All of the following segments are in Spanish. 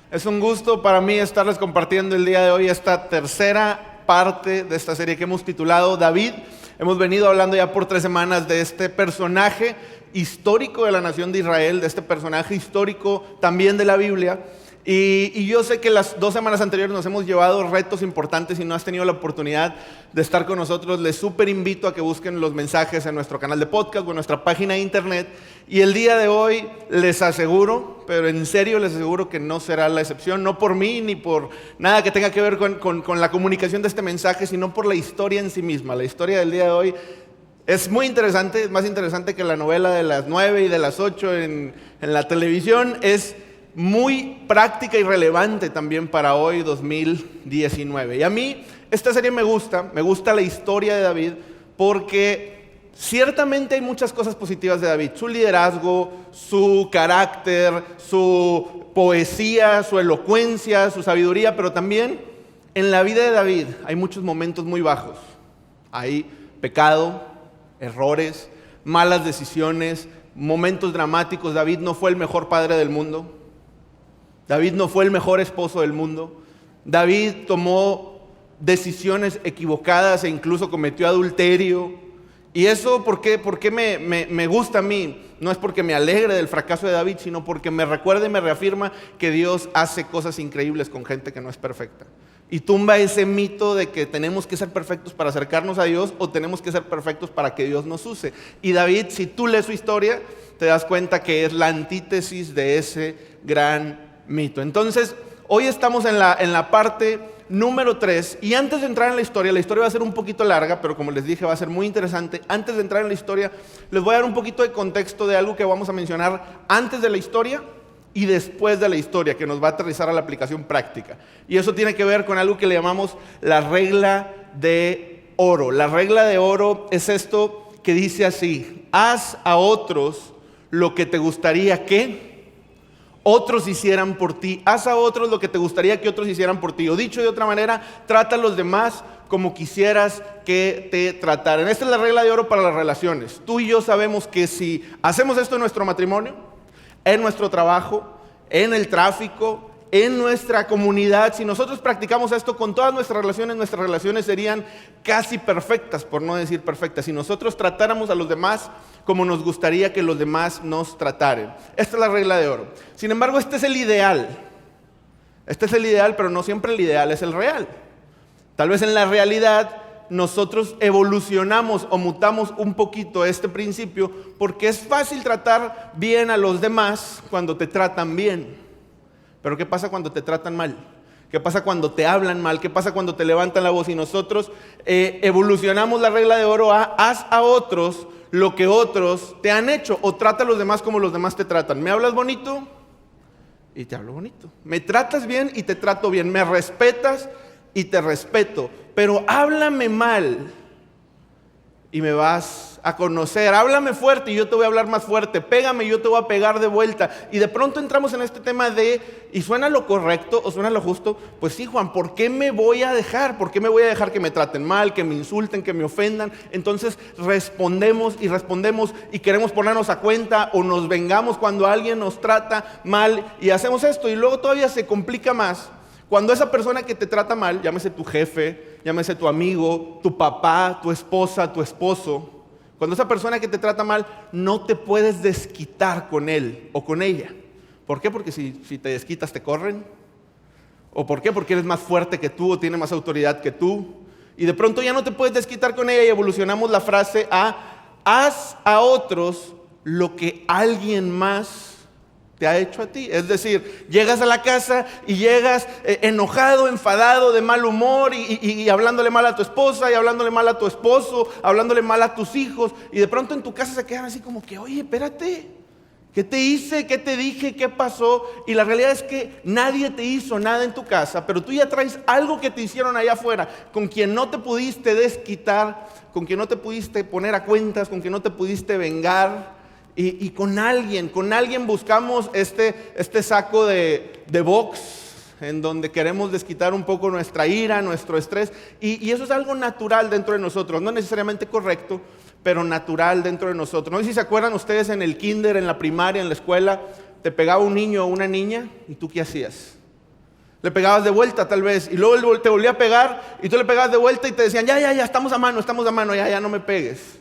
Es un gusto para mí estarles compartiendo el día de hoy esta tercera parte de esta serie que hemos titulado David. Hemos venido hablando ya por 3 semanas de este personaje histórico de la nación de Israel, de este personaje histórico también de la Biblia. Y yo sé que las 2 semanas anteriores nos hemos llevado retos importantes y no has tenido la oportunidad de estar con nosotros. Les súper invito a que busquen los mensajes en nuestro canal de podcast o en nuestra página de internet. Y el día de hoy les aseguro, pero en serio les aseguro que no será la excepción, no por mí ni por nada que tenga que ver con la comunicación de este mensaje, sino por la historia en sí misma. La historia del día de hoy es muy interesante, es más interesante que la novela de las 9 y de las 8 en la televisión. Es muy práctica y relevante también para hoy 2019. Y a mí esta serie me gusta la historia de David porque ciertamente hay muchas cosas positivas de David. Su liderazgo, su carácter, su poesía, su elocuencia, su sabiduría, pero también en la vida de David hay muchos momentos muy bajos. Hay pecado, errores, malas decisiones, momentos dramáticos. David no fue el mejor padre del mundo. David no fue el mejor esposo del mundo. David tomó decisiones equivocadas e incluso cometió adulterio. Y eso, ¿por qué me gusta a mí? No es porque me alegre del fracaso de David, sino porque me recuerda y me reafirma que Dios hace cosas increíbles con gente que no es perfecta. Y tumba ese mito de que tenemos que ser perfectos para acercarnos a Dios o tenemos que ser perfectos para que Dios nos use. Y David, si tú lees su historia, te das cuenta que es la antítesis de ese gran mito. Entonces, hoy estamos en la parte número 3 y antes de entrar en la historia va a ser un poquito larga, pero como les dije va a ser muy interesante. Antes de entrar en la historia, les voy a dar un poquito de contexto de algo que vamos a mencionar antes de la historia y después de la historia, que nos va a aterrizar a la aplicación práctica. Y eso tiene que ver con algo que le llamamos la regla de oro. La regla de oro es esto que dice así: haz a otros lo que te gustaría que otros hicieran por ti. Haz a otros lo que te gustaría que otros hicieran por ti. O dicho de otra manera, trata a los demás como quisieras que te trataran. Esta es la regla de oro para las relaciones. Tú y yo sabemos que si hacemos esto en nuestro matrimonio, en nuestro trabajo, en el tráfico, en nuestra comunidad, si nosotros practicamos esto con todas nuestras relaciones serían casi perfectas, por no decir perfectas, si nosotros tratáramos a los demás como nos gustaría que los demás nos trataran. Esta es la regla de oro. Sin embargo, este es el ideal. Este es el ideal, pero no siempre el ideal es el real. Tal vez en la realidad nosotros evolucionamos o mutamos un poquito este principio porque es fácil tratar bien a los demás cuando te tratan bien. Pero ¿qué pasa cuando te tratan mal? ¿Qué pasa cuando te hablan mal? ¿Qué pasa cuando te levantan la voz? Y nosotros evolucionamos la regla de oro a haz a otros lo que otros te han hecho, o trata a los demás como los demás te tratan. ¿Me hablas bonito? Y te hablo bonito. ¿Me tratas bien? Y te trato bien. ¿Me respetas? Y te respeto. Pero háblame mal y me vas a conocer. Háblame fuerte y yo te voy a hablar más fuerte. Pégame y yo te voy a pegar de vuelta. Y de pronto entramos en este tema ¿y suena lo correcto o suena lo justo? Pues sí, Juan, ¿por qué me voy a dejar? ¿Por qué me voy a dejar que me traten mal, que me insulten, que me ofendan? Entonces respondemos y queremos ponernos a cuenta o nos vengamos cuando alguien nos trata mal y hacemos esto. Y luego todavía se complica más cuando esa persona que te trata mal, llámese tu jefe, llámese tu amigo, tu papá, tu esposa, tu esposo, cuando esa persona que te trata mal, no te puedes desquitar con él o con ella. ¿Por qué? Porque si te desquitas te corren. ¿O por qué? Porque eres más fuerte que tú o tiene más autoridad que tú. Y de pronto ya no te puedes desquitar con ella y evolucionamos la frase a haz a otros lo que alguien más te ha hecho a ti. Es decir, llegas a la casa y llegas enojado, enfadado, de mal humor y hablándole mal a tu esposa y hablándole mal a tu esposo, hablándole mal a tus hijos, y de pronto en tu casa se quedan así como que, oye, espérate, ¿qué te hice? ¿Qué te dije? ¿Qué pasó? Y la realidad es que nadie te hizo nada en tu casa, pero tú ya traes algo que te hicieron allá afuera, con quien no te pudiste desquitar, con quien no te pudiste poner a cuentas, con quien no te pudiste vengar. Y con alguien buscamos este saco de box en donde queremos desquitar un poco nuestra ira, nuestro estrés, y eso es algo natural dentro de nosotros, no necesariamente correcto, pero natural dentro de nosotros. No sé si se acuerdan ustedes en el kinder, en la primaria, en la escuela, te pegaba un niño o una niña, ¿y tú qué hacías? Le pegabas de vuelta tal vez, y luego él te volvía a pegar, y tú le pegabas de vuelta y te decían, ya, estamos a mano, ya no me pegues.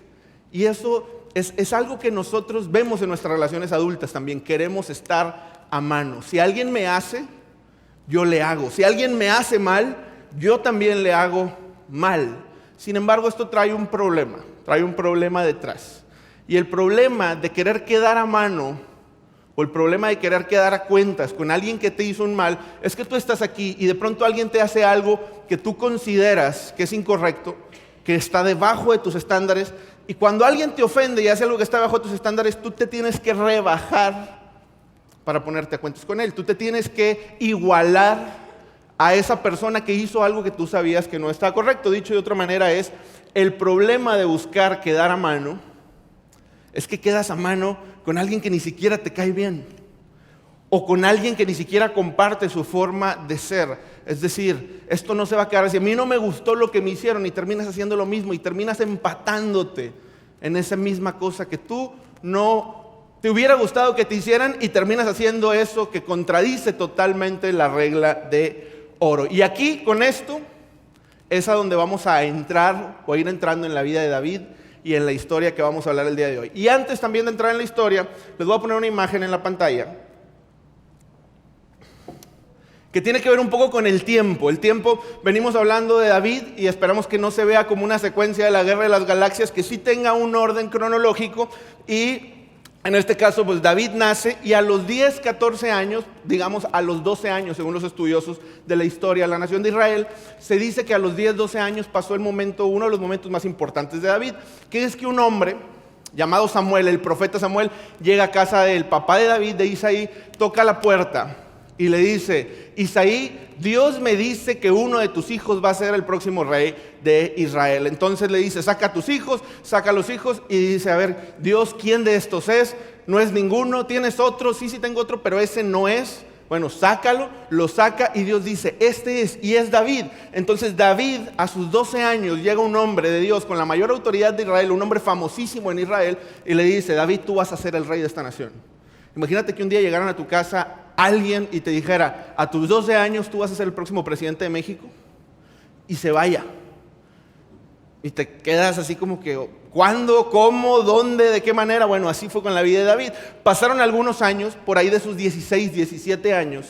Y eso es algo que nosotros vemos en nuestras relaciones adultas también. Queremos estar a mano. Si alguien me hace, yo le hago. Si alguien me hace mal, yo también le hago mal. Sin embargo, esto trae un problema detrás. Y el problema de querer quedar a mano, o el problema de querer quedar a cuentas con alguien que te hizo un mal, es que tú estás aquí y de pronto alguien te hace algo que tú consideras que es incorrecto, que está debajo de tus estándares. Y cuando alguien te ofende y hace algo que está bajo tus estándares, tú te tienes que rebajar para ponerte a cuentas con él. Tú te tienes que igualar a esa persona que hizo algo que tú sabías que no estaba correcto. Dicho de otra manera es, el problema de buscar quedar a mano es que quedas a mano con alguien que ni siquiera te cae bien, o con alguien que ni siquiera comparte su forma de ser. Es decir, esto no se va a quedar así. A mí no me gustó lo que me hicieron, y terminas haciendo lo mismo y terminas empatándote en esa misma cosa que tú no te hubiera gustado que te hicieran, y terminas haciendo eso que contradice totalmente la regla de oro. Y aquí con esto es a donde vamos a entrar, o a ir entrando en la vida de David y en la historia que vamos a hablar el día de hoy. Y antes también de entrar en la historia, les voy a poner una imagen en la pantalla que tiene que ver un poco con el tiempo. El tiempo, venimos hablando de David y esperamos que no se vea como una secuencia de la Guerra de las Galaxias, que sí tenga un orden cronológico. Y en este caso, pues David nace, y a los 10, 14 años, digamos a los 12 años, según los estudiosos de la historia de la nación de Israel, se dice que a los 10, 12 años pasó uno de los momentos más importantes de David, que es que un hombre llamado Samuel, el profeta Samuel, llega a casa del papá de David, de Isaí, toca la puerta y le dice: Isaí, Dios me dice que uno de tus hijos va a ser el próximo rey de Israel. Entonces le dice: saca a tus hijos, saca a los hijos, y dice: a ver, Dios, ¿quién de estos es? No es ninguno. ¿Tienes otro? Sí, tengo otro, pero ese no es. Bueno, sácalo. Lo saca y Dios dice: este es, y es David. Entonces David, a sus 12 años, llega un hombre de Dios con la mayor autoridad de Israel, un hombre famosísimo en Israel, y le dice: David, tú vas a ser el rey de esta nación. Imagínate que un día llegaran a tu casa alguien y te dijera: a tus 12 años tú vas a ser el próximo presidente de México, y se vaya. Y te quedas así como que, ¿cuándo? ¿Cómo? ¿Dónde? ¿De qué manera? Bueno, así fue con la vida de David. Pasaron algunos años, por ahí de sus 16, 17 años,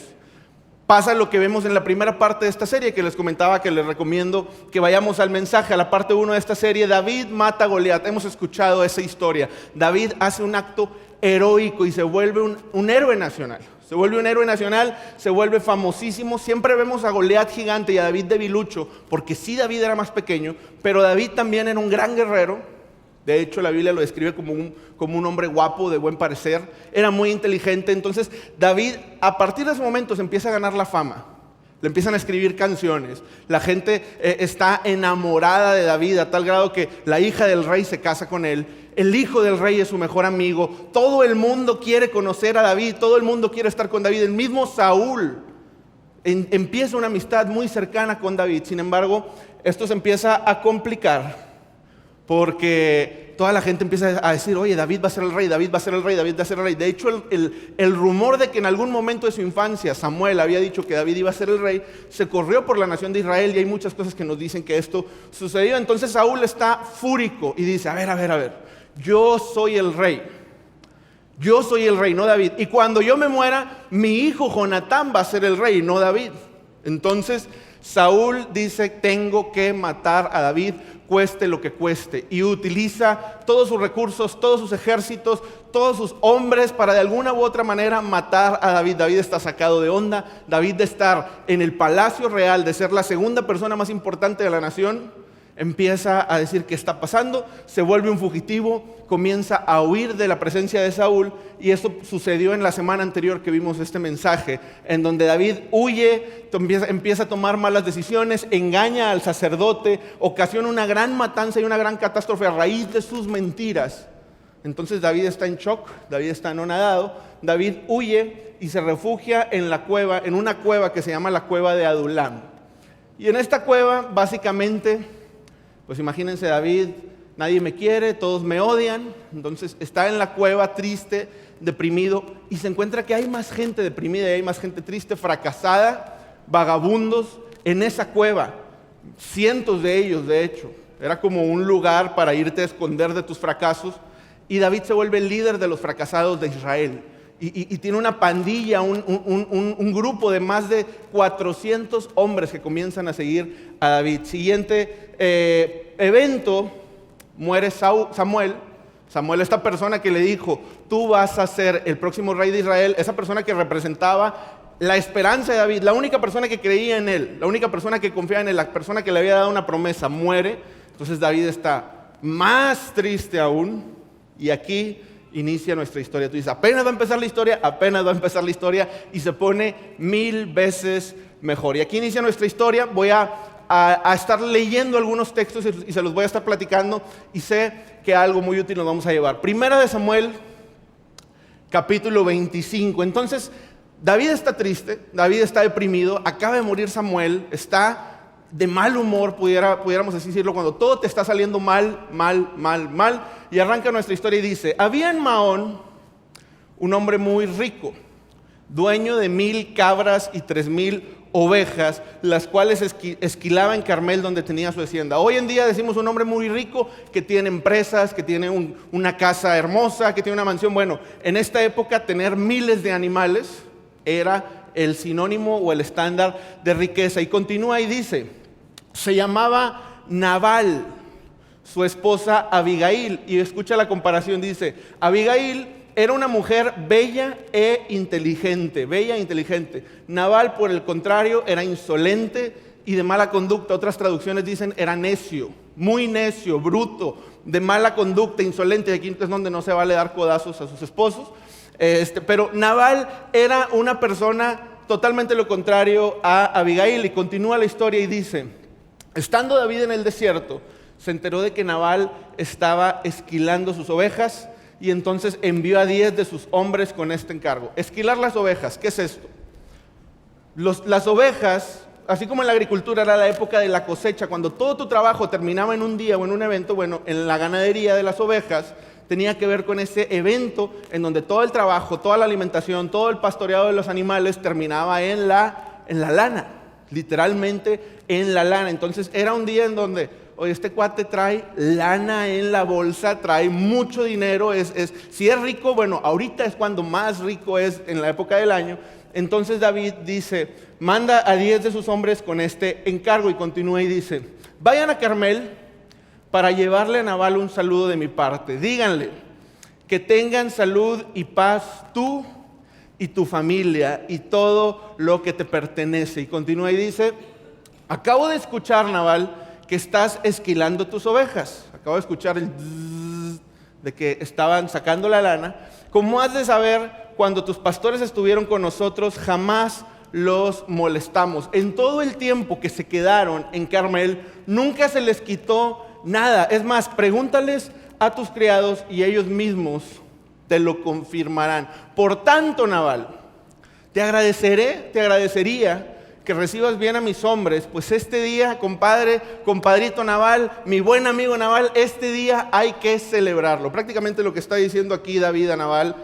pasa lo que vemos en la primera parte de esta serie, que les comentaba, que les recomiendo que vayamos al mensaje, a la parte 1 de esta serie. David mata a Goliat. Hemos escuchado esa historia. David hace un acto heroico y se vuelve un héroe nacional. Se vuelve un héroe nacional, se vuelve famosísimo. Siempre vemos a Goliat gigante y a David debilucho, porque sí, David era más pequeño, pero David también era un gran guerrero. De hecho, la Biblia lo describe como un hombre guapo, de buen parecer. Era muy inteligente. Entonces David, a partir de ese momento, se empieza a ganar la fama. Le empiezan a escribir canciones. La gente está enamorada de David, a tal grado que la hija del rey se casa con él. El hijo del rey es su mejor amigo. Todo el mundo quiere conocer a David. Todo el mundo quiere estar con David. El mismo Saúl empieza una amistad muy cercana con David. Sin embargo, esto se empieza a complicar, porque toda la gente empieza a decir: oye, David va a ser el rey, David va a ser el rey, David va a ser el rey. De hecho, el rumor de que en algún momento de su infancia Samuel había dicho que David iba a ser el rey, se corrió por la nación de Israel, y hay muchas cosas que nos dicen que esto sucedió. Entonces Saúl está fúrico y dice: a ver, yo soy el rey. Yo soy el rey, no David. Y cuando yo me muera, mi hijo Jonatán va a ser el rey, no David. Entonces Saúl dice: tengo que matar a David, cueste lo que cueste. Y utiliza todos sus recursos, todos sus ejércitos, todos sus hombres para de alguna u otra manera matar a David. David está sacado de onda. David, de estar en el palacio real, de ser la segunda persona más importante de la nación, empieza a decir: ¿qué está pasando? Se vuelve un fugitivo, comienza a huir de la presencia de Saúl. Y esto sucedió en la semana anterior que vimos este mensaje, en donde David huye, empieza a tomar malas decisiones, engaña al sacerdote, ocasiona una gran matanza y una gran catástrofe a raíz de sus mentiras. Entonces David está en shock, David está anonadado. David huye y se refugia en una cueva que se llama la cueva de Adulam. Y en esta cueva, básicamente, pues imagínense, David: nadie me quiere, todos me odian. Entonces está en la cueva triste, deprimido, y se encuentra que hay más gente deprimida y hay más gente triste, fracasada, vagabundos en esa cueva, cientos de ellos de hecho. Era como un lugar para irte a esconder de tus fracasos. Y David se vuelve el líder de los fracasados de Israel. Y tiene una pandilla, un grupo de más de 400 hombres que comienzan a seguir a David. Siguiente evento, muere Samuel. Samuel, esta persona que le dijo, tú vas a ser el próximo rey de Israel, esa persona que representaba la esperanza de David, la única persona que creía en él, la única persona que confiaba en él, la persona que le había dado una promesa, muere. Entonces David está más triste aún, y aquí inicia nuestra historia. Tú dices, apenas va a empezar la historia, y se pone 1000 veces mejor. Y aquí inicia nuestra historia. Voy a estar leyendo algunos textos y se los voy a estar platicando, y sé que algo muy útil nos vamos a llevar. Primera de Samuel, capítulo 25. Entonces, David está triste, David está deprimido, acaba de morir Samuel, está de mal humor, pudiéramos así decirlo, cuando todo te está saliendo mal, y arranca nuestra historia y dice, había en Maón un hombre muy rico, dueño de 1000 cabras y 3000 ovejas, las cuales esquilaba en Carmel, donde tenía su hacienda. Hoy en día decimos un hombre muy rico, que tiene empresas, que tiene una casa hermosa, que tiene una mansión. Bueno, en esta época tener miles de animales era el sinónimo o el estándar de riqueza. Y continúa y dice, se llamaba Nabal, su esposa Abigail. Y escucha la comparación, dice, Abigail era una mujer bella e inteligente, Nabal, por el contrario, era insolente y de mala conducta. Otras traducciones dicen era necio, muy necio, bruto, de mala conducta, insolente. Y aquí es donde no se vale dar codazos a sus esposos. Pero Nabal era una persona totalmente lo contrario a Abigail. Y continúa la historia y dice, estando David en el desierto, se enteró de que Nabal estaba esquilando sus ovejas, y entonces envió a 10 de sus hombres con este encargo. Esquilar las ovejas, ¿qué es esto? Las ovejas, así como en la agricultura era la época de la cosecha, cuando todo tu trabajo terminaba en un día o en un evento, bueno, en la ganadería de las ovejas tenía que ver con ese evento en donde todo el trabajo, toda la alimentación, todo el pastoreado de los animales terminaba en la lana, literalmente en la lana. Entonces era un día en donde, oye, este cuate trae lana en la bolsa, trae mucho dinero, si es rico, bueno, ahorita es cuando más rico es en la época del año. Entonces David dice, manda a 10 de sus hombres con este encargo, y continúa y dice, vayan a Carmel para llevarle a Nabal un saludo de mi parte. Díganle que tengan salud y paz tú y tu familia y todo lo que te pertenece. Y continúa y dice, acabo de escuchar, Nabal, que estás esquilando tus ovejas. Acabo de escuchar el zzz de que estaban sacando la lana. Como has de saber, cuando tus pastores estuvieron con nosotros, jamás los molestamos. En todo el tiempo que se quedaron en Carmel, nunca se les quitó nada. Es más, pregúntales a tus criados y ellos mismos te lo confirmarán. Por tanto, Nabal, te agradecería que recibas bien a mis hombres, pues este día, compadrito Nabal, mi buen amigo Nabal, este día hay que celebrarlo. Prácticamente lo que está diciendo aquí David a Nabal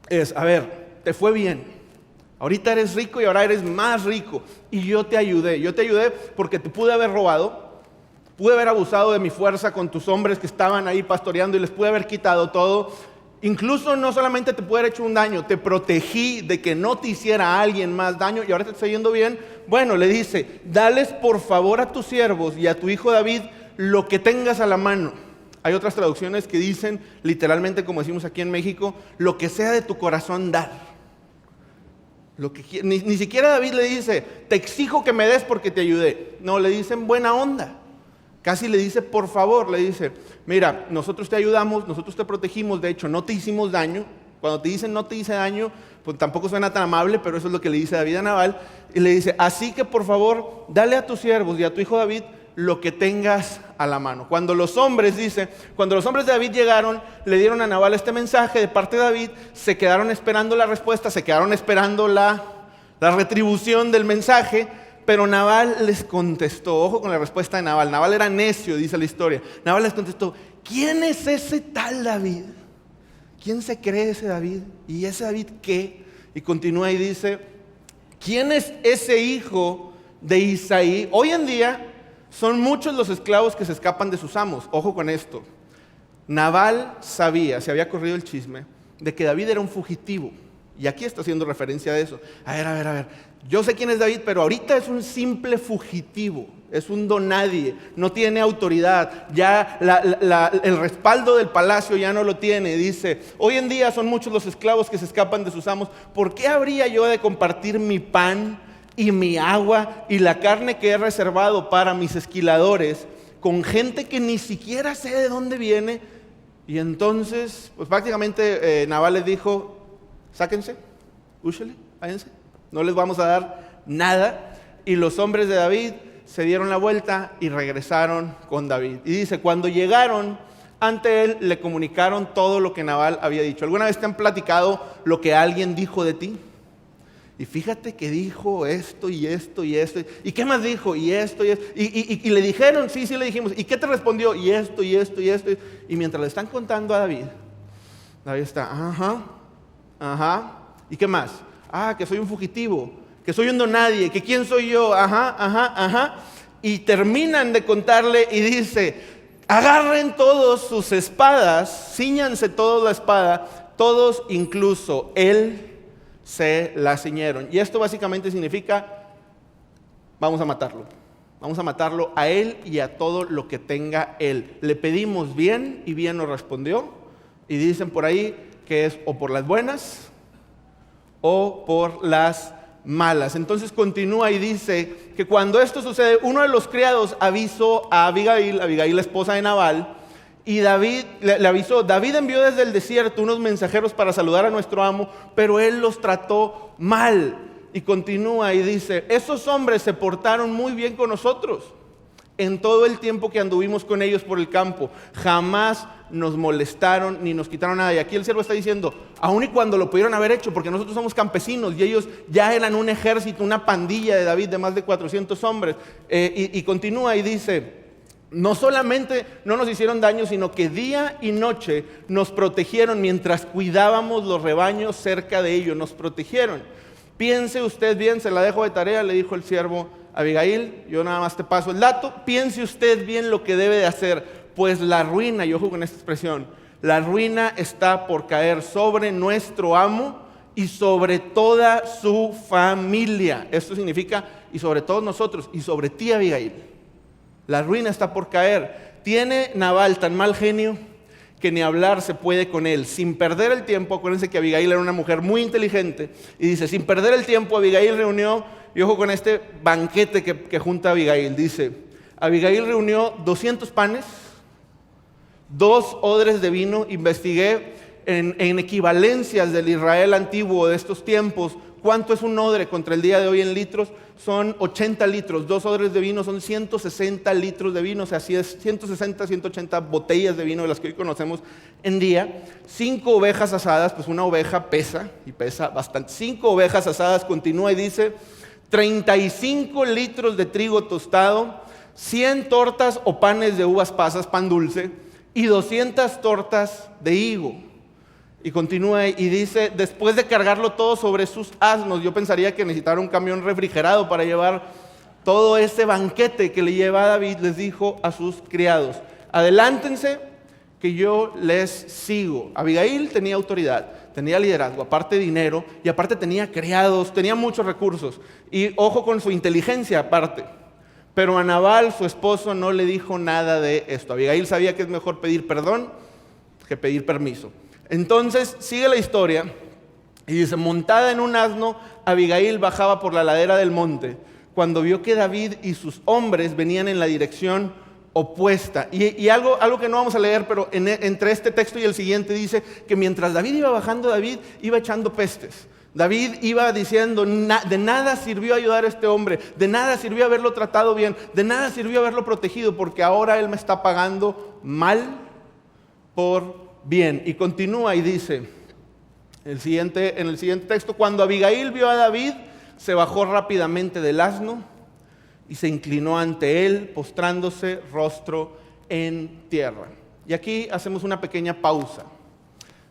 es, a ver, te fue bien, ahorita eres rico y ahora eres más rico, y yo te ayudé porque te pude haber robado, pude haber abusado de mi fuerza con tus hombres que estaban ahí pastoreando y les pude haber quitado todo. Incluso no solamente te puede haber hecho un daño, te protegí de que no te hiciera a alguien más daño y ahora te está yendo bien. Bueno, le dice, dales por favor a tus siervos y a tu hijo David lo que tengas a la mano. Hay otras traducciones que dicen literalmente, como decimos aquí en México, lo que sea de tu corazón dar. Ni siquiera David le dice, te exijo que me des porque te ayudé. No, le dicen buena onda. Casi le dice, por favor, le dice, mira, nosotros te ayudamos, nosotros te protegimos, de hecho, no te hicimos daño. Cuando te dicen no te hice daño, pues tampoco suena tan amable, pero eso es lo que le dice David a Nabal. Y le dice, así que por favor, dale a tus siervos y a tu hijo David lo que tengas a la mano. Cuando los hombres de David llegaron, le dieron a Nabal este mensaje de parte de David, se quedaron esperando la respuesta, se quedaron esperando la retribución del mensaje. Pero Nabal les contestó, ojo con la respuesta de Nabal. Nabal era necio, dice la historia. Nabal les contestó, ¿quién es ese tal David? ¿Quién se cree ese David? ¿Y ese David qué? Y continúa y dice, ¿Quién es ese hijo de Isaí? Hoy en día son muchos los esclavos que se escapan de sus amos. Ojo con esto. Nabal sabía, se había corrido el chisme, de que David era un fugitivo. Y aquí está haciendo referencia a eso. A ver. Yo sé quién es David, pero ahorita es un simple fugitivo. Es un donadie. No tiene autoridad. Ya el respaldo del palacio ya no lo tiene. Dice, hoy en día son muchos los esclavos que se escapan de sus amos. ¿Por qué habría yo de compartir mi pan y mi agua y la carne que he reservado para mis esquiladores con gente que ni siquiera sé de dónde viene? Y entonces, pues prácticamente Nabal les dijo, sáquense, úsele, váyanse, no les vamos a dar nada. Y los hombres de David se dieron la vuelta y regresaron con David. Y dice, cuando llegaron ante él, le comunicaron todo lo que Nabal había dicho. ¿Alguna vez te han platicado lo que alguien dijo de ti? Y fíjate que dijo esto y esto y esto. ¿Y qué más dijo? Y esto y esto. Y le dijeron, sí le dijimos. ¿Y qué te respondió? Y esto y esto y esto. Y mientras le están contando a David, David está, ajá. ¿Y qué más? Que soy un fugitivo, que soy un donadie, que quién soy yo, ajá. Y terminan de contarle y dice, agarren todos sus espadas, cíñanse todos la espada, todos incluso él se la ciñeron. Y esto básicamente significa, vamos a matarlo a él y a todo lo que tenga él. Le pedimos bien y bien nos respondió. Y dicen por ahí que es o por las buenas o por las malas. Entonces continúa y dice que cuando esto sucede, uno de los criados avisó a Abigail, la esposa de Nabal, y David le avisó, David envió desde el desierto unos mensajeros para saludar a nuestro amo, pero él los trató mal. Y continúa y dice, esos hombres se portaron muy bien con nosotros en todo el tiempo que anduvimos con ellos por el campo. Jamás nos molestaron ni nos quitaron nada. Y aquí el siervo está diciendo, aun y cuando lo pudieron haber hecho, porque nosotros somos campesinos y ellos ya eran un ejército, una pandilla de David de más de 400 hombres. Y continúa y dice, no solamente no nos hicieron daño, sino que día y noche nos protegieron mientras cuidábamos los rebaños cerca de ellos, nos protegieron. Piense usted bien, se la dejo de tarea, le dijo el siervo a Abigail, yo nada más te paso el dato, piense usted bien lo que debe de hacer, pues la ruina, y ojo con esta expresión, la ruina está por caer sobre nuestro amo y sobre toda su familia. Esto significa, y sobre todos nosotros, y sobre ti, Abigail. La ruina está por caer. Tiene Nabal tan mal genio que ni hablar se puede con él. Sin perder el tiempo, acuérdense que Abigail era una mujer muy inteligente, y dice, sin perder el tiempo, Abigail reunió, y ojo con este banquete que junta Abigail, dice, Abigail reunió 200 panes, 2 odres de vino. Investigué en equivalencias del Israel antiguo de estos tiempos, ¿cuánto es un odre contra el día de hoy en litros? Son 80 litros, 2 odres de vino son 160 litros de vino, o sea, así es 160, 180 botellas de vino de las que hoy conocemos en día. 5 ovejas asadas, pues una oveja pesa, y pesa bastante. 5 ovejas asadas, continúa y dice, 35 litros de trigo tostado, 100 tortas o panes de uvas pasas, pan dulce, y 200 tortas de higo. Y continúa y dice, después de cargarlo todo sobre sus asnos, yo pensaría que necesitara un camión refrigerado para llevar todo ese banquete que le lleva a David, les dijo a sus criados, adelántense que yo les sigo. Abigail tenía autoridad, tenía liderazgo, aparte dinero, y aparte tenía criados, tenía muchos recursos, y ojo con su inteligencia aparte. Pero a Nabal, su esposo, no le dijo nada de esto. Abigail sabía que es mejor pedir perdón que pedir permiso. Entonces sigue la historia y dice, montada en un asno, Abigail bajaba por la ladera del monte cuando vio que David y sus hombres venían en la dirección opuesta. Y algo que no vamos a leer, pero entre este texto y el siguiente dice que mientras David iba bajando, David iba echando pestes. David iba diciendo, de nada sirvió ayudar a este hombre, de nada sirvió haberlo tratado bien, de nada sirvió haberlo protegido, porque ahora él me está pagando mal por bien. Y continúa y dice en el siguiente texto, cuando Abigail vio a David, se bajó rápidamente del asno y se inclinó ante él, postrándose rostro en tierra. Y aquí hacemos una pequeña pausa.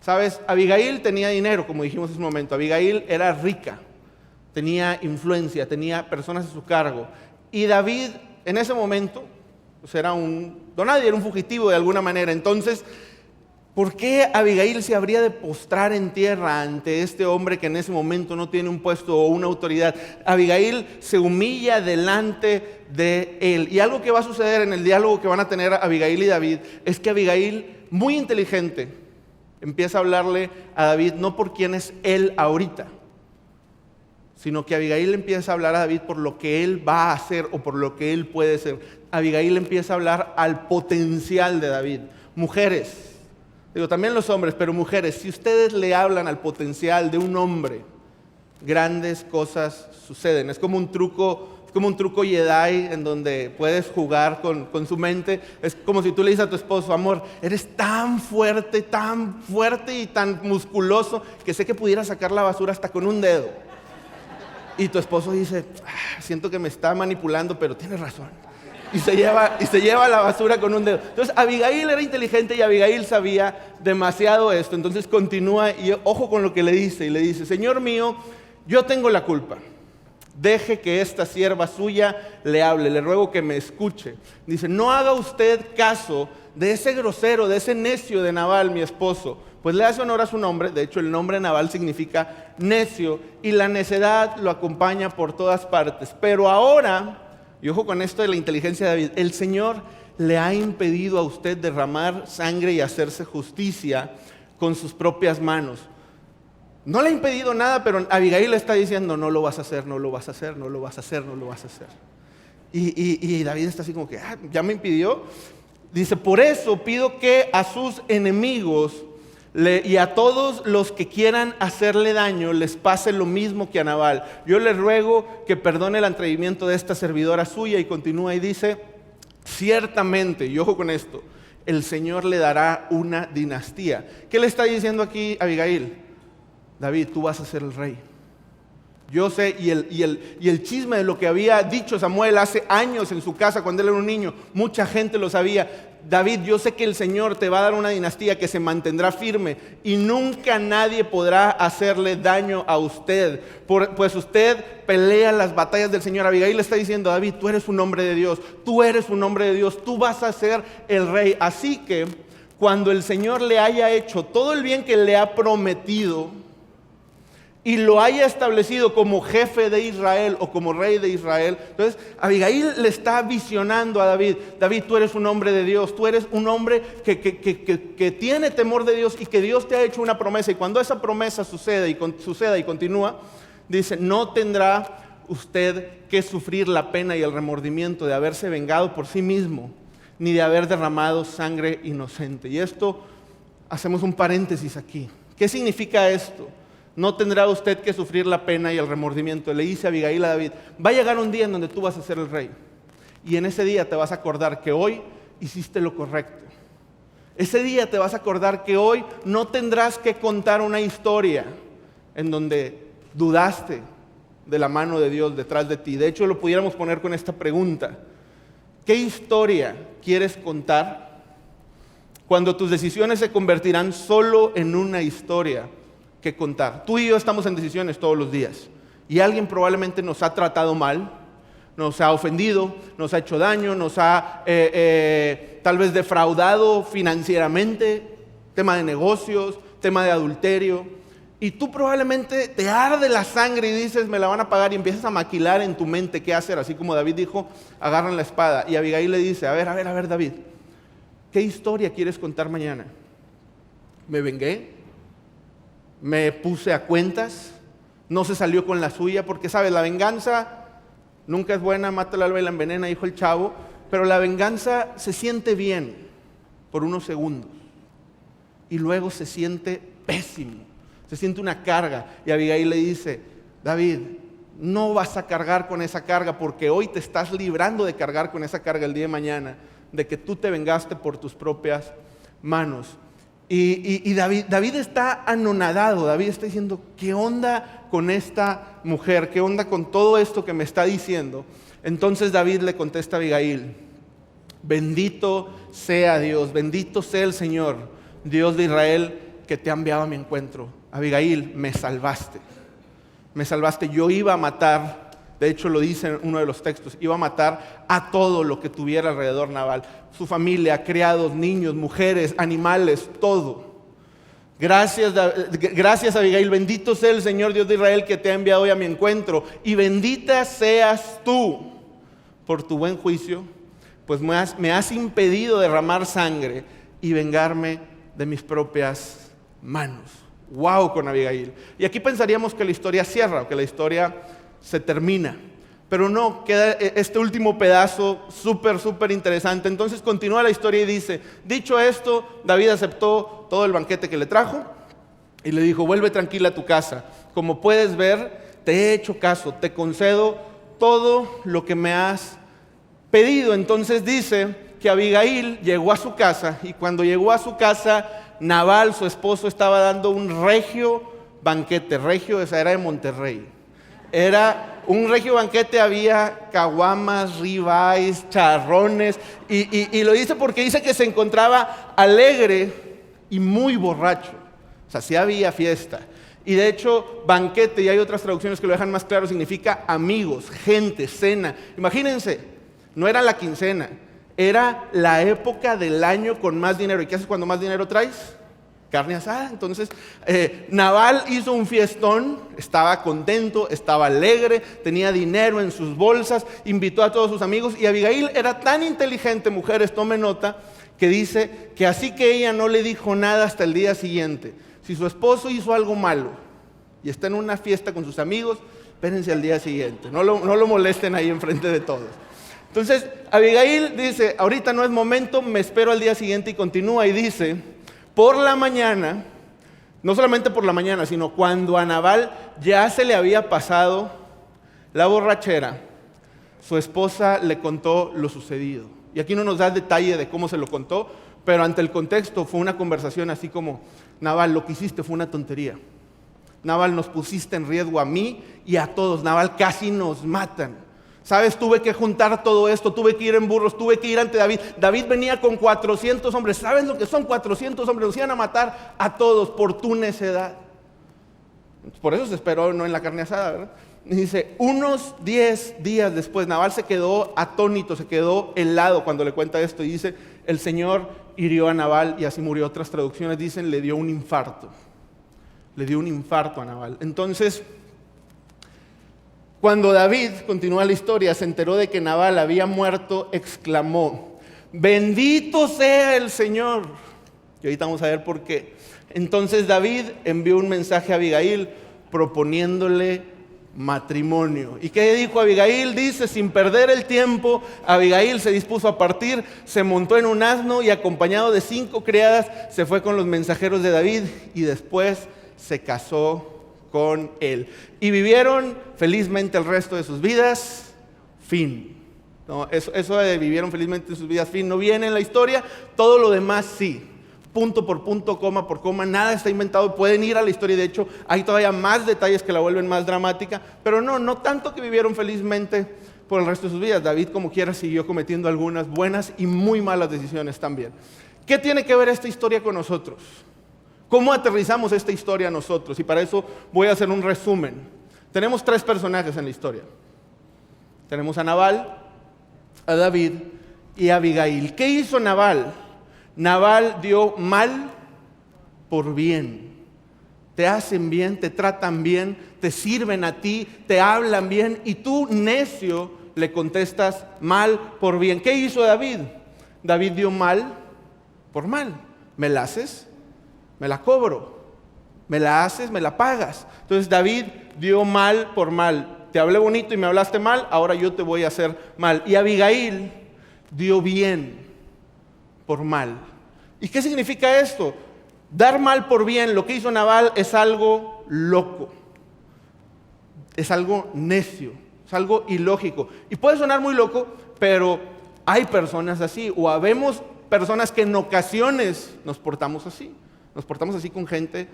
¿Sabes? Abigail tenía dinero, como dijimos hace un momento. Abigail era rica. tenía influencia, tenía personas a su cargo. Y David en ese momento pues era un donadie, era un fugitivo de alguna manera. Entonces, ¿por qué Abigail se habría de postrar en tierra ante este hombre que en ese momento no tiene un puesto o una autoridad? Abigail se humilla delante de él. Y algo que va a suceder en el diálogo que van a tener Abigail y David es que Abigail, muy inteligente, empieza a hablarle a David no por quién es él ahorita, sino que Abigail empieza a hablar a David por lo que él va a hacer o por lo que él puede ser. Abigail empieza a hablar al potencial de David. Mujeres, digo también los hombres, pero mujeres, si ustedes le hablan al potencial de un hombre, grandes cosas suceden. Es como un truco Jedi en donde puedes jugar con su mente. Es como si tú le dices a tu esposo: amor, eres tan fuerte y tan musculoso que sé que pudiera sacar la basura hasta con un dedo. Y tu esposo dice: siento que me está manipulando, pero tiene razón. Y se lleva la basura con un dedo. Entonces Abigail era inteligente y Abigail sabía demasiado esto. Entonces continúa y ojo con lo que le dice. Y le dice: Señor mío, yo tengo la culpa. Deje que esta sierva suya le hable. Le ruego que me escuche. Dice: no haga usted caso de ese grosero, de ese necio de Nabal, mi esposo. Pues le hace honor a su nombre. De hecho, el nombre Nabal significa necio, y la necedad lo acompaña por todas partes. Pero ahora, y ojo con esto de la inteligencia de David, el Señor le ha impedido a usted derramar sangre y hacerse justicia con sus propias manos. No le ha impedido nada, pero Abigail le está diciendo: no lo vas a hacer, no lo vas a hacer, no lo vas a hacer, no lo vas a hacer. Y David está así como que: ya me impidió. Dice: por eso pido que a sus enemigos y a todos los que quieran hacerle daño les pase lo mismo que a Nabal. Yo le ruego que perdone el atrevimiento de esta servidora suya. Y continúa y dice: ciertamente, y ojo con esto, el Señor le dará una dinastía. ¿Qué le está diciendo aquí Abigail? David, tú vas a ser el rey. Yo sé, y el chisme de lo que había dicho Samuel hace años en su casa cuando él era un niño, mucha gente lo sabía. David, yo sé que el Señor te va a dar una dinastía que se mantendrá firme y nunca nadie podrá hacerle daño a usted, pues usted pelea las batallas del Señor. Abigail le está diciendo: David, tú eres un hombre de Dios, tú eres un hombre de Dios, tú vas a ser el rey. Así que cuando el Señor le haya hecho todo el bien que le ha prometido y lo haya establecido como jefe de Israel o como rey de Israel, entonces Abigail le está visionando a David: David, tú eres un hombre de Dios, tú eres un hombre que tiene temor de Dios y que Dios te ha hecho una promesa. Y cuando esa promesa suceda y continúa, dice: no tendrá usted que sufrir la pena y el remordimiento de haberse vengado por sí mismo, ni de haber derramado sangre inocente. Y esto, hacemos un paréntesis aquí. ¿Qué significa esto? No tendrá usted que sufrir la pena y el remordimiento. Le dice Abigail a David: va a llegar un día en donde tú vas a ser el rey, y en ese día te vas a acordar que hoy hiciste lo correcto. Ese día te vas a acordar que hoy no tendrás que contar una historia en donde dudaste de la mano de Dios detrás de ti. De hecho, lo pudiéramos poner con esta pregunta: ¿qué historia quieres contar cuando tus decisiones se convertirán solo en una historia que contar? Tú y yo estamos en decisiones todos los días, y alguien probablemente nos ha tratado mal, nos ha ofendido, nos ha hecho daño, nos ha tal vez defraudado financieramente, tema de negocios, tema de adulterio, y tú probablemente te arde la sangre y dices: me la van a pagar, y empiezas a maquilar en tu mente qué hacer. Así como David dijo: agarran la espada. Y Abigail le dice: a ver David, ¿qué historia quieres contar mañana? ¿Me vengué? ¿Me puse a cuentas? ¿No se salió con la suya? Porque sabes, la venganza nunca es buena, mata el alba y la envenena, dijo el chavo. Pero la venganza se siente bien por unos segundos y luego se siente pésimo, se siente una carga. Y Abigail le dice: David, no vas a cargar con esa carga, porque hoy te estás librando de cargar con esa carga el día de mañana, de que tú te vengaste por tus propias manos. Y David está anonadado. David está diciendo: ¿qué onda con esta mujer? ¿Qué onda con todo esto que me está diciendo? Entonces David le contesta a Abigail: bendito sea Dios, bendito sea el Señor, Dios de Israel, que te ha enviado a mi encuentro. Abigail, me salvaste. me salvaste. Yo iba a matar, de hecho lo dice en uno de los textos, iba a matar a todo lo que tuviera alrededor Nabal, su familia, criados, niños, mujeres, animales, todo. Gracias Abigail, bendito sea el Señor Dios de Israel que te ha enviado hoy a mi encuentro, y bendita seas tú por tu buen juicio, pues me has impedido derramar sangre y vengarme de mis propias manos. Wow, con Abigail. Y aquí pensaríamos que la historia cierra, o que la historia se termina, pero no, queda este último pedazo súper interesante. Entonces continúa la historia y dice: dicho esto, David aceptó todo el banquete que le trajo y le dijo: vuelve tranquila a tu casa, como puedes ver, te he hecho caso, te concedo todo lo que me has pedido. Entonces dice que Abigail llegó a su casa, y cuando llegó a su casa, Nabal, su esposo, estaba dando un regio banquete. Regio, esa era de Monterrey. Era un regio banquete, había caguamas, ribeyes, charrones, y lo dice porque dice que se encontraba alegre y muy borracho. O sea, sí había fiesta. Y de hecho, banquete, y hay otras traducciones que lo dejan más claro, significa amigos, gente, cena. Imagínense, no era la quincena, era la época del año con más dinero. ¿Y qué haces cuando más dinero traes? Carne asada. Entonces, Nabal hizo un fiestón, estaba contento, estaba alegre, tenía dinero en sus bolsas, invitó a todos sus amigos, y Abigail era tan inteligente, mujeres, tomen nota, que dice que así que ella no le dijo nada hasta el día siguiente. Si su esposo hizo algo malo y está en una fiesta con sus amigos, espérense al día siguiente, no lo molesten ahí enfrente de todos. Entonces, Abigail dice: ahorita no es momento, me espero al día siguiente, y continúa y dice: por la mañana, no solamente por la mañana, sino cuando a Nabal ya se le había pasado la borrachera, su esposa le contó lo sucedido. Y aquí no nos da el detalle de cómo se lo contó, pero ante el contexto fue una conversación así como: Nabal, lo que hiciste fue una tontería. Nabal, nos pusiste en riesgo a mí y a todos. Nabal, casi nos matan. ¿Sabes? Tuve que juntar todo esto, tuve que ir en burros, tuve que ir ante David. David venía con 400 hombres. ¿Sabes lo que son 400 hombres? Nos iban a matar a todos por tu necedad. Por eso se esperó no en la carne asada, ¿verdad? Y dice, unos 10 días después, Nabal se quedó atónito, se quedó helado cuando le cuenta esto. Y dice, el Señor hirió a Nabal, y así murió. Otras traducciones dicen, le dio un infarto. Le dio un infarto a Nabal. Entonces, cuando David, continúa la historia, se enteró de que Nabal había muerto, exclamó: bendito sea el Señor. Y ahorita vamos a ver por qué. Entonces David envió un mensaje a Abigail proponiéndole matrimonio. ¿Y qué dijo Abigail? Dice, sin perder el tiempo, Abigail se dispuso a partir, se montó en un asno y acompañado de 5 criadas se fue con los mensajeros de David, y después se casó con él. Y vivieron felizmente el resto de sus vidas. Fin. No, eso de vivieron felizmente sus vidas, fin, no viene en la historia. Todo lo demás sí. Punto por punto, coma por coma, nada está inventado. Pueden ir a la historia, de hecho, hay todavía más detalles que la vuelven más dramática. Pero no tanto que vivieron felizmente por el resto de sus vidas. David, como quiera, siguió cometiendo algunas buenas y muy malas decisiones también. ¿Qué tiene que ver esta historia con nosotros? ¿Cómo aterrizamos esta historia nosotros? Y para eso voy a hacer un resumen. Tenemos 3 personajes en la historia. Tenemos a Nabal, a David y a Abigail. ¿Qué hizo Nabal? Nabal dio mal por bien. Te hacen bien, te tratan bien, te sirven a ti, te hablan bien, y tú, necio, le contestas mal por bien. ¿Qué hizo David? David dio mal por mal. ¿Me la haces? Me la cobro. Me la haces, me la pagas. Entonces David dio mal por mal. Te hablé bonito y me hablaste mal, ahora yo te voy a hacer mal. Y Abigail dio bien por mal. ¿Y qué significa esto? Dar mal por bien. Lo que hizo Nabal es algo loco. Es algo necio. Es algo ilógico. Y puede sonar muy loco, pero hay personas así. O habemos personas que en ocasiones nos portamos así. Nos portamos así con gente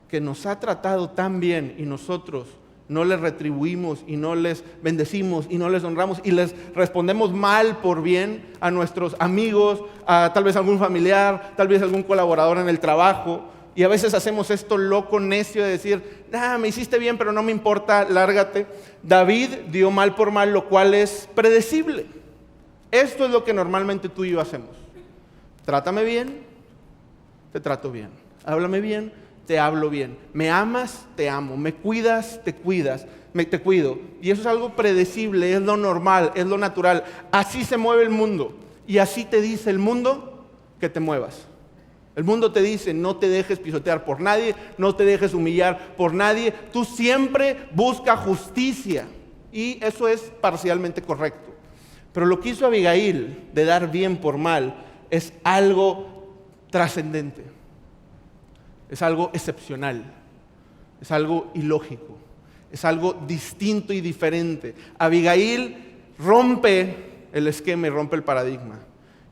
que nos ha tratado tan bien, y nosotros no les retribuimos y no les bendecimos y no les honramos, y les respondemos mal por bien a nuestros amigos, a tal vez algún familiar, tal vez algún colaborador en el trabajo. Y a veces hacemos esto loco, necio de decir, me hiciste bien, pero no me importa, lárgate. David dio mal por mal, lo cual es predecible. Esto es lo que normalmente tú y yo hacemos. Trátame bien, te trato bien. Háblame bien, te hablo bien. Me amas, te amo. Me cuidas, te cuidas. Te cuido. Y eso es algo predecible, es lo normal, es lo natural. Así se mueve el mundo. Y así te dice el mundo que te muevas. El mundo te dice, no te dejes pisotear por nadie, no te dejes humillar por nadie. Tú siempre busca justicia. Y eso es parcialmente correcto. Pero lo que hizo Abigail de dar bien por mal es algo trascendente. Es algo excepcional. Es algo ilógico. Es algo distinto y diferente. Abigail rompe el esquema y rompe el paradigma.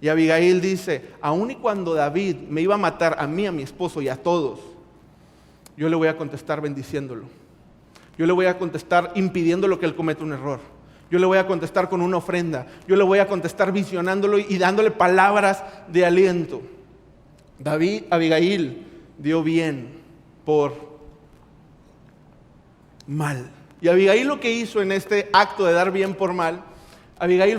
Y Abigail dice, aun y cuando David me iba a matar a mí, a mi esposo y a todos, yo le voy a contestar bendiciéndolo. Yo le voy a contestar impidiéndolo que él cometa un error. Yo le voy a contestar con una ofrenda. Yo le voy a contestar visionándolo y dándole palabras de aliento. Abigail dio bien por mal. Y Abigail lo que hizo en este acto de dar bien por mal, Abigail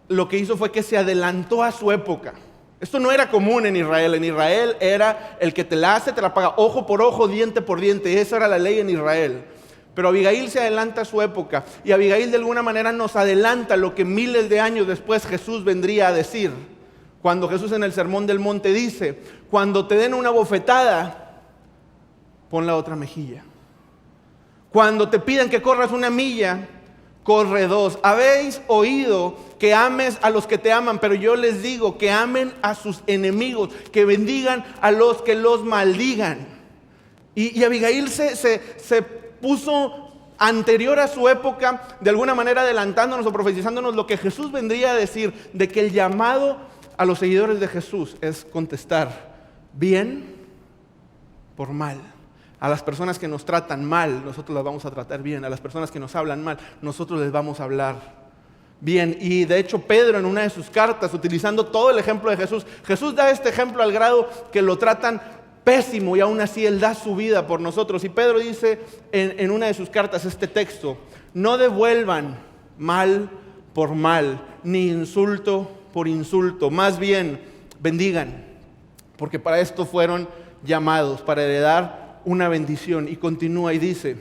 lo que hizo fue que se adelantó a su época. Esto no era común en Israel. En Israel era el que te la hace, te la paga ojo por ojo, diente por diente. Esa era la ley en Israel. Pero Abigail se adelanta a su época. Y Abigail de alguna manera nos adelanta lo que miles de años después Jesús vendría a decir. Cuando Jesús en el Sermón del Monte dice, cuando te den una bofetada, pon la otra mejilla. Cuando te pidan que corras una milla, corre 2. Habéis oído que ames a los que te aman, pero yo les digo que amen a sus enemigos, que bendigan a los que los maldigan. Y Abigail se puso anterior a su época, de alguna manera adelantándonos o profetizándonos lo que Jesús vendría a decir, de que el llamado a los seguidores de Jesús es contestar bien por mal. A las personas que nos tratan mal, nosotros las vamos a tratar bien. A las personas que nos hablan mal, nosotros les vamos a hablar bien. Y de hecho Pedro en una de sus cartas, utilizando todo el ejemplo de Jesús, Jesús da este ejemplo al grado que lo tratan pésimo y aún así Él da su vida por nosotros. Y Pedro dice en una de sus cartas este texto, no devuelvan mal por mal, ni insulto por insulto, más bien bendigan, porque para esto fueron llamados, para heredar una bendición. Y continúa y dice,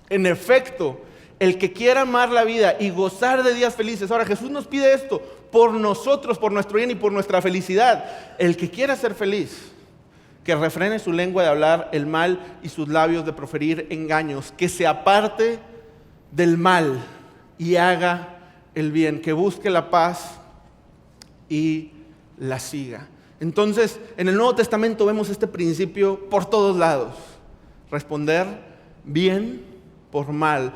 en efecto, el que quiera amar la vida y gozar de días felices. Ahora Jesús nos pide esto por nosotros, por nuestro bien y por nuestra felicidad. El que quiera ser feliz, que refrene su lengua de hablar el mal y sus labios de proferir engaños, que se aparte del mal y haga el bien, que busque la paz y la siga. Entonces, en el Nuevo Testamento vemos este principio por todos lados. Responder bien por mal.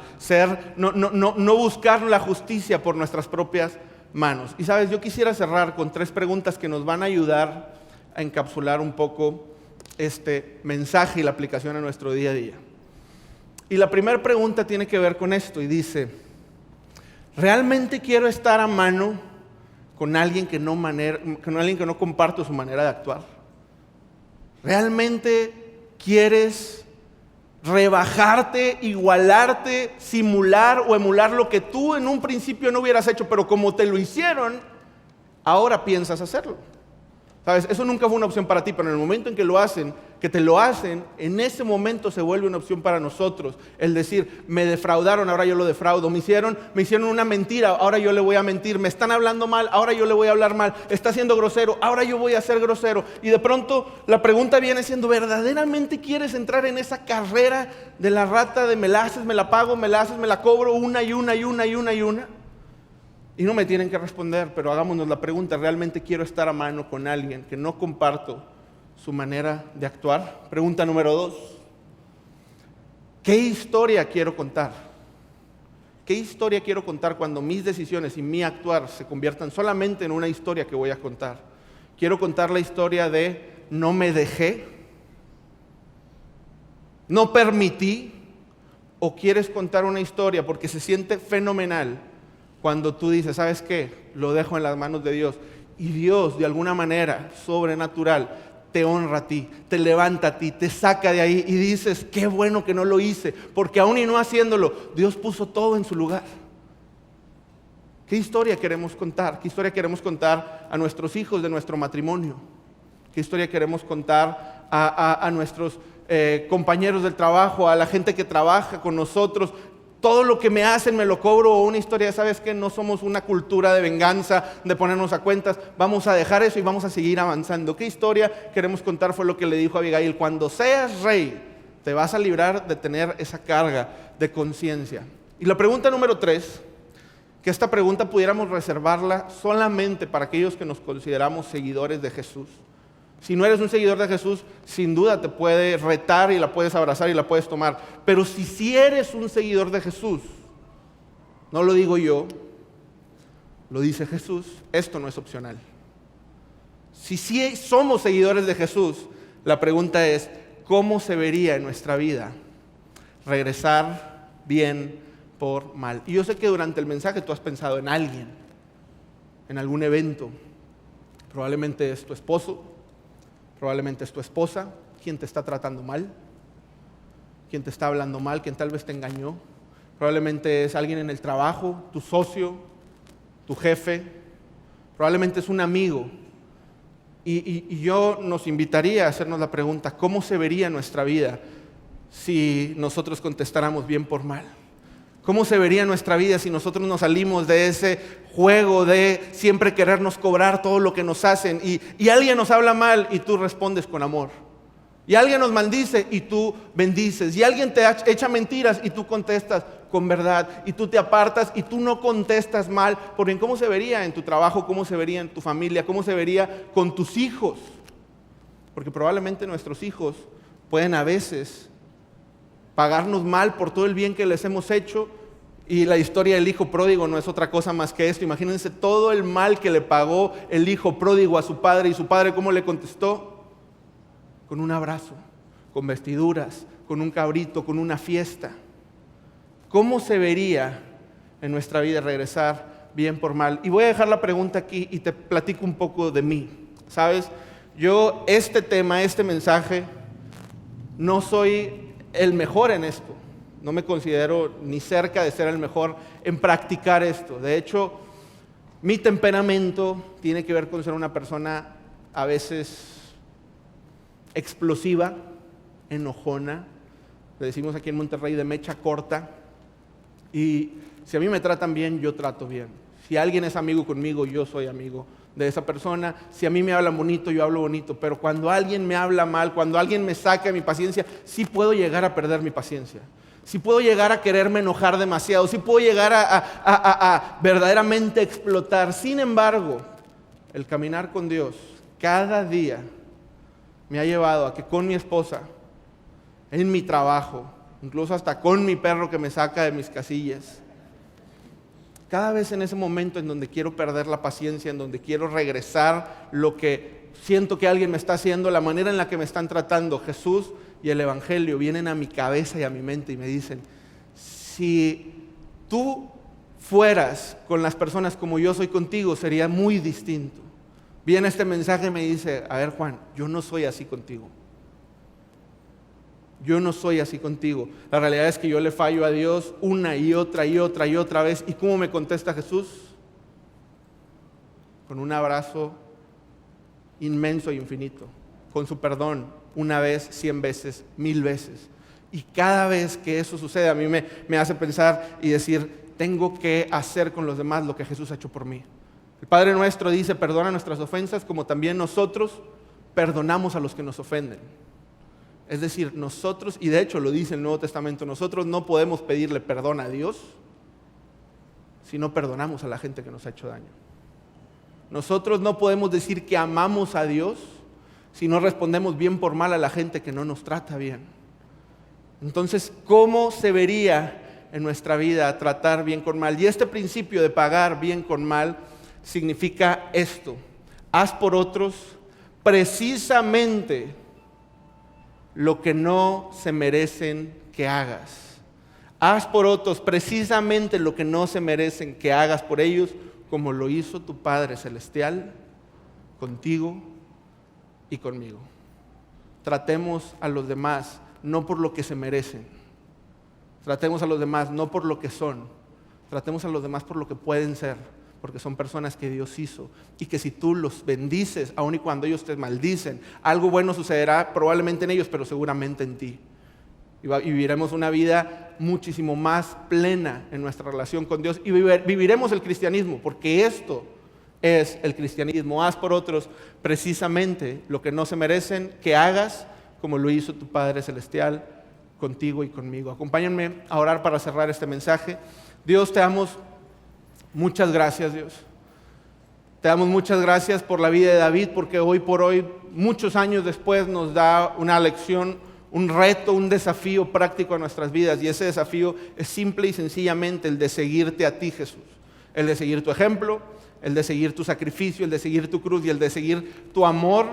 No buscar la justicia por nuestras propias manos. Y sabes, yo quisiera cerrar con 3 preguntas que nos van a ayudar a encapsular un poco este mensaje y la aplicación a nuestro día a día. Y la primera pregunta tiene que ver con esto y dice, ¿realmente quiero estar a mano con alguien que no comparto su manera de actuar? ¿Realmente quieres rebajarte, igualarte, simular o emular lo que tú en un principio no hubieras hecho, pero como te lo hicieron, ahora piensas hacerlo? ¿Sabes? Eso nunca fue una opción para ti, pero en el momento en que te lo hacen, en ese momento se vuelve una opción para nosotros. El decir, me defraudaron, ahora yo lo defraudo. Me hicieron una mentira, ahora yo le voy a mentir. Me están hablando mal, ahora yo le voy a hablar mal. Está siendo grosero, ahora yo voy a ser grosero. Y de pronto la pregunta viene siendo, ¿verdaderamente quieres entrar en esa carrera de la rata de me la haces, me la pago, me la haces, me la cobro una y una y una y una y una? Y no me tienen que responder, pero hagámonos la pregunta, ¿realmente quiero estar a mano con alguien que no comparto su manera de actuar? Pregunta número 2, ¿qué historia quiero contar? ¿Qué historia quiero contar cuando mis decisiones y mi actuar se conviertan solamente en una historia que voy a contar? ¿Quiero contar la historia de no me dejé? ¿No permití? ¿O quieres contar una historia porque se siente fenomenal cuando tú dices, ¿sabes qué? Lo dejo en las manos de Dios. Y Dios, de alguna manera sobrenatural, te honra a ti, te levanta a ti, te saca de ahí y dices, qué bueno que no lo hice, porque aún y no haciéndolo, Dios puso todo en su lugar. ¿Qué historia queremos contar? ¿Qué historia queremos contar a nuestros hijos de nuestro matrimonio? ¿Qué historia queremos contar a nuestros compañeros del trabajo, a la gente que trabaja con nosotros? Todo lo que me hacen me lo cobro. O una historia, ¿sabes qué? No somos una cultura de venganza, de ponernos a cuentas. Vamos a dejar eso y vamos a seguir avanzando. ¿Qué historia queremos contar? Fue lo que le dijo a Abigail: cuando seas rey, te vas a librar de tener esa carga de conciencia. Y la pregunta número 3, que esta pregunta pudiéramos reservarla solamente para aquellos que nos consideramos seguidores de Jesús. Si no eres un seguidor de Jesús, sin duda te puede retar y la puedes abrazar y la puedes tomar. Pero si eres un seguidor de Jesús, no lo digo yo, lo dice Jesús, esto no es opcional. Si sí somos seguidores de Jesús, la pregunta es, ¿cómo se vería en nuestra vida regresar bien por mal? Y yo sé que durante el mensaje tú has pensado en alguien, en algún evento. Probablemente es tu esposo, probablemente es tu esposa, quien te está tratando mal, quien te está hablando mal, quien tal vez te engañó. Probablemente es alguien en el trabajo, tu socio, tu jefe. Probablemente es un amigo. Y yo nos invitaría a hacernos la pregunta, ¿cómo se vería nuestra vida si nosotros contestáramos bien por mal? ¿Cómo se vería nuestra vida si nosotros nos salimos de ese juego de siempre querernos cobrar todo lo que nos hacen y alguien nos habla mal y tú respondes con amor? Y alguien nos maldice y tú bendices. Y alguien te echa mentiras y tú contestas con verdad. Y tú te apartas y tú no contestas mal. Porque ¿cómo se vería en tu trabajo? ¿Cómo se vería en tu familia? ¿Cómo se vería con tus hijos? Porque probablemente nuestros hijos pueden a veces pagarnos mal por todo el bien que les hemos hecho. Y la historia del hijo pródigo no es otra cosa más que esto. Imagínense todo el mal que le pagó el hijo pródigo a su padre. Y su padre, ¿cómo le contestó? Con un abrazo, con vestiduras, con un cabrito, con una fiesta. ¿Cómo se vería en nuestra vida regresar bien por mal? Y voy a dejar la pregunta aquí y te platico un poco de mí. ¿Sabes? Yo este tema, este mensaje, no soy el mejor en esto. No me considero ni cerca de ser el mejor en practicar esto. De hecho, mi temperamento tiene que ver con ser una persona a veces explosiva, enojona. Le decimos aquí en Monterrey de mecha corta. Y si a mí me tratan bien, yo trato bien. Si alguien es amigo conmigo, yo soy amigo de esa persona. Si a mí me hablan bonito, yo hablo bonito. Pero cuando alguien me habla mal, cuando alguien me saca mi paciencia, sí puedo llegar a perder mi paciencia. Sí puedo llegar a quererme enojar demasiado. Sí puedo llegar a verdaderamente explotar. Sin embargo, el caminar con Dios cada día me ha llevado a que con mi esposa, en mi trabajo, incluso hasta con mi perro que me saca de mis casillas, cada vez en ese momento en donde quiero perder la paciencia, en donde quiero regresar lo que siento que alguien me está haciendo, la manera en la que me están tratando, Jesús y el Evangelio vienen a mi cabeza y a mi mente y me dicen, si tú fueras con las personas como yo soy contigo, sería muy distinto. Viene este mensaje y me dice, a ver Juan, yo no soy así contigo. Yo no soy así contigo. La realidad es que yo le fallo a Dios una y otra y otra y otra vez. ¿Y cómo me contesta Jesús? Con un abrazo inmenso e infinito. Con su perdón, una vez, 100 veces, 1000 veces. Y cada vez que eso sucede, a mí me hace pensar y decir, tengo que hacer con los demás lo que Jesús ha hecho por mí. El Padre nuestro dice, perdona nuestras ofensas como también nosotros perdonamos a los que nos ofenden. Es decir, nosotros, y de hecho lo dice el Nuevo Testamento, nosotros no podemos pedirle perdón a Dios si no perdonamos a la gente que nos ha hecho daño. Nosotros no podemos decir que amamos a Dios si no respondemos bien por mal a la gente que no nos trata bien. Entonces, ¿cómo se vería en nuestra vida tratar bien con mal? Y este principio de pagar bien con mal significa esto: haz por otros precisamente lo que no se merecen que hagas. Haz por otros precisamente lo que no se merecen que hagas por ellos, como lo hizo tu Padre Celestial contigo y conmigo. tratemos a los demás no por lo que se merecen. Tratemos a los demás no por lo que son. Tratemos a los demás por lo que pueden ser, porque son personas que Dios hizo y que si tú los bendices, aun y cuando ellos te maldicen, algo bueno sucederá probablemente en ellos, pero seguramente en ti. Y viviremos una vida muchísimo más plena en nuestra relación con Dios y viviremos el cristianismo, porque esto es el cristianismo. Haz por otros precisamente lo que no se merecen que hagas, como lo hizo tu Padre Celestial contigo y conmigo. Acompáñenme a orar para cerrar este mensaje. Dios, te damos muchas gracias, Dios. Te damos muchas gracias por la vida de David, porque hoy por hoy, muchos años después, nos da una lección, un reto, un desafío práctico a nuestras vidas. Y ese desafío es simple y sencillamente el de seguirte a ti, Jesús. El de seguir tu ejemplo, el de seguir tu sacrificio, el de seguir tu cruz y el de seguir tu amor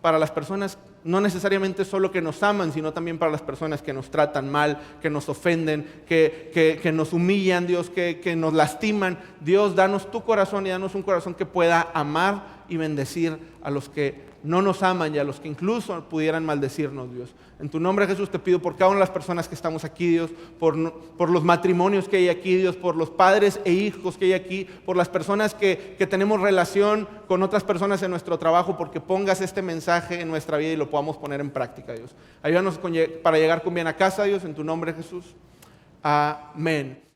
para las personas, no necesariamente solo que nos aman, sino también para las personas que nos tratan mal, que nos ofenden, que nos humillan, Dios, que nos lastiman. Dios, danos tu corazón y danos un corazón que pueda amar y bendecir a los que no nos aman y a los que incluso pudieran maldecirnos, Dios. En tu nombre, Jesús, te pido por cada una de las personas que estamos aquí, Dios, por los matrimonios que hay aquí, Dios, por los padres e hijos que hay aquí, por las personas que tenemos relación con otras personas en nuestro trabajo, porque pongas este mensaje en nuestra vida y lo podamos poner en práctica, Dios. Ayúdanos para llegar con bien a casa, Dios, en tu nombre, Jesús. Amén.